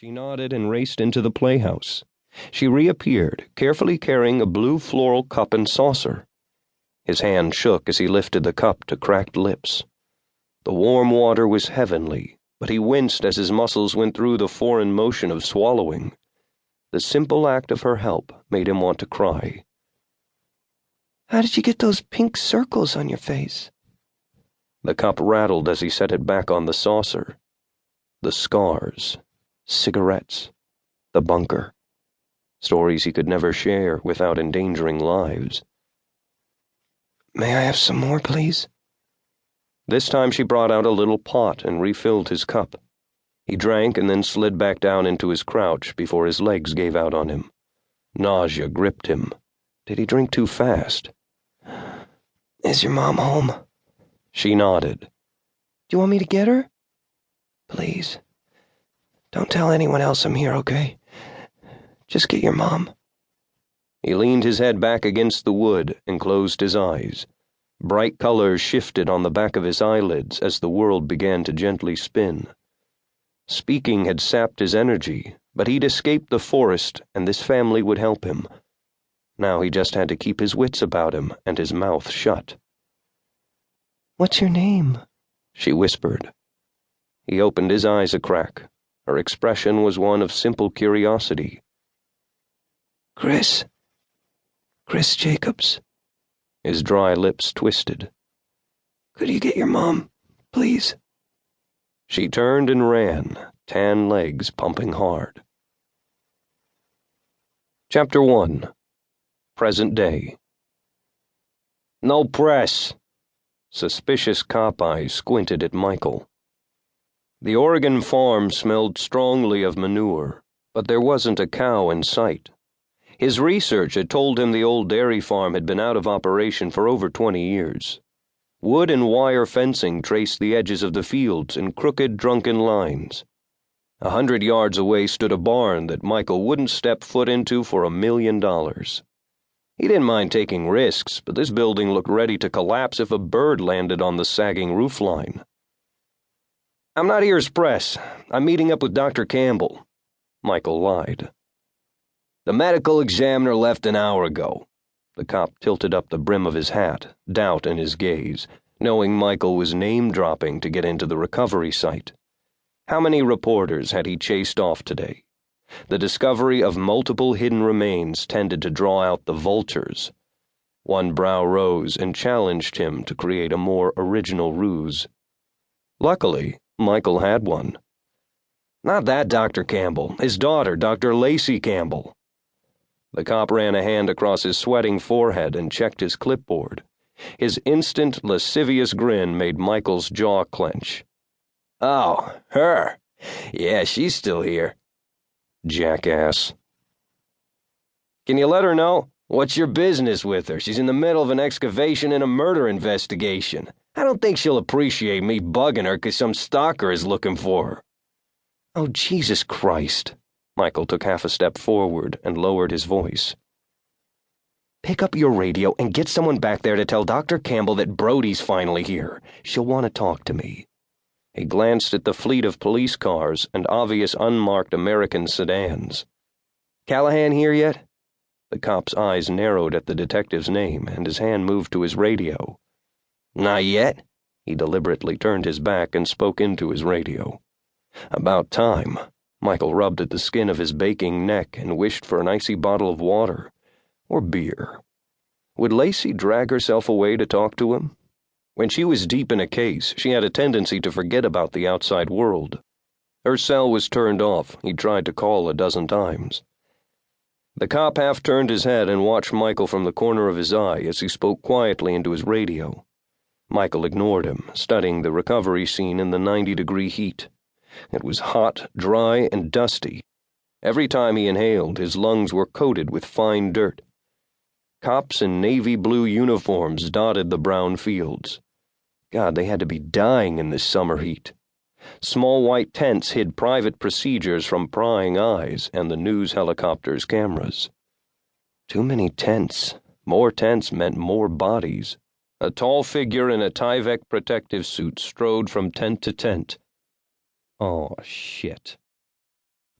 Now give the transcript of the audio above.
She nodded and raced into the playhouse. She reappeared, carefully carrying a blue floral cup and saucer. His hand shook as he lifted the cup to cracked lips. The warm water was heavenly, but he winced as his muscles went through the foreign motion of swallowing. The simple act of her help made him want to cry. How did you get those pink circles on your face? The cup rattled as he set it back on the saucer. The scars, cigarettes, the bunker. Stories he could never share without endangering lives. May I have some more, please? This time she brought out a little pot and refilled his cup. He drank and then slid back down into his crouch before his legs gave out on him. Nausea gripped him. Did he drink too fast? Is your mom home? She nodded. Do you want me to get her? Please. Don't tell anyone else I'm here, okay? Just get your mom. He leaned his head back against the wood and closed his eyes. Bright colors shifted on the back of his eyelids as the world began to gently spin. Speaking had sapped his energy, but he'd escaped the forest and this family would help him. Now he just had to keep his wits about him and his mouth shut. What's your name? She whispered. He opened his eyes a crack. Her expression was one of simple curiosity. Chris Jacobs. His dry lips twisted. Could you get your mom, please? She turned and ran, tan legs pumping hard. Chapter 1. Present Day. No press. Suspicious cop eyes squinted at Michael. The Oregon farm smelled strongly of manure, but there wasn't a cow in sight. His research had told him the old dairy farm had been out of operation for over 20 years. Wood and wire fencing traced the edges of the fields in crooked, drunken lines. 100 yards away stood a barn that Michael wouldn't step foot into for $1 million. He didn't mind taking risks, but this building looked ready to collapse if a bird landed on the sagging roofline. I'm not here as press. I'm meeting up with Dr. Campbell. Michael lied. The medical examiner left an hour ago. The cop tilted up the brim of his hat, doubt in his gaze, knowing Michael was name-dropping to get into the recovery site. How many reporters had he chased off today? The discovery of multiple hidden remains tended to draw out the vultures. One brow rose and challenged him to create a more original ruse. Luckily, Michael had one. Not that Dr. Campbell, his daughter, Dr. Lacey Campbell. The cop ran a hand across his sweating forehead and checked his clipboard. His instant, lascivious grin made Michael's jaw clench. Oh, her. Yeah, she's still here. Jackass. Can you let her know? What's your business with her? She's in the middle of an excavation and a murder investigation. I don't think she'll appreciate me bugging her 'cause some stalker is looking for her. Oh, Jesus Christ. Michael took half a step forward and lowered his voice. Pick up your radio and get someone back there to tell Dr. Campbell that Brody's finally here. She'll want to talk to me. He glanced at the fleet of police cars and obvious unmarked American sedans. Callahan here yet? The cop's eyes narrowed at the detective's name, and his hand moved to his radio. Not yet. He deliberately turned his back and spoke into his radio. About time. Michael rubbed at the skin of his baking neck and wished for an icy bottle of water. Or beer. Would Lacey drag herself away to talk to him? When she was deep in a case, she had a tendency to forget about the outside world. Her cell was turned off. He tried to call a dozen times. The cop half turned his head and watched Michael from the corner of his eye as he spoke quietly into his radio. Michael ignored him, studying the recovery scene in the 90-degree heat. It was hot, dry, and dusty. Every time he inhaled, his lungs were coated with fine dirt. Cops in navy blue uniforms dotted the brown fields. God, they had to be dying in this summer heat. Small white tents hid private procedures from prying eyes and the news helicopter's cameras. Too many tents. More tents meant more bodies. A tall figure in a Tyvek protective suit strode from tent to tent. Oh, shit.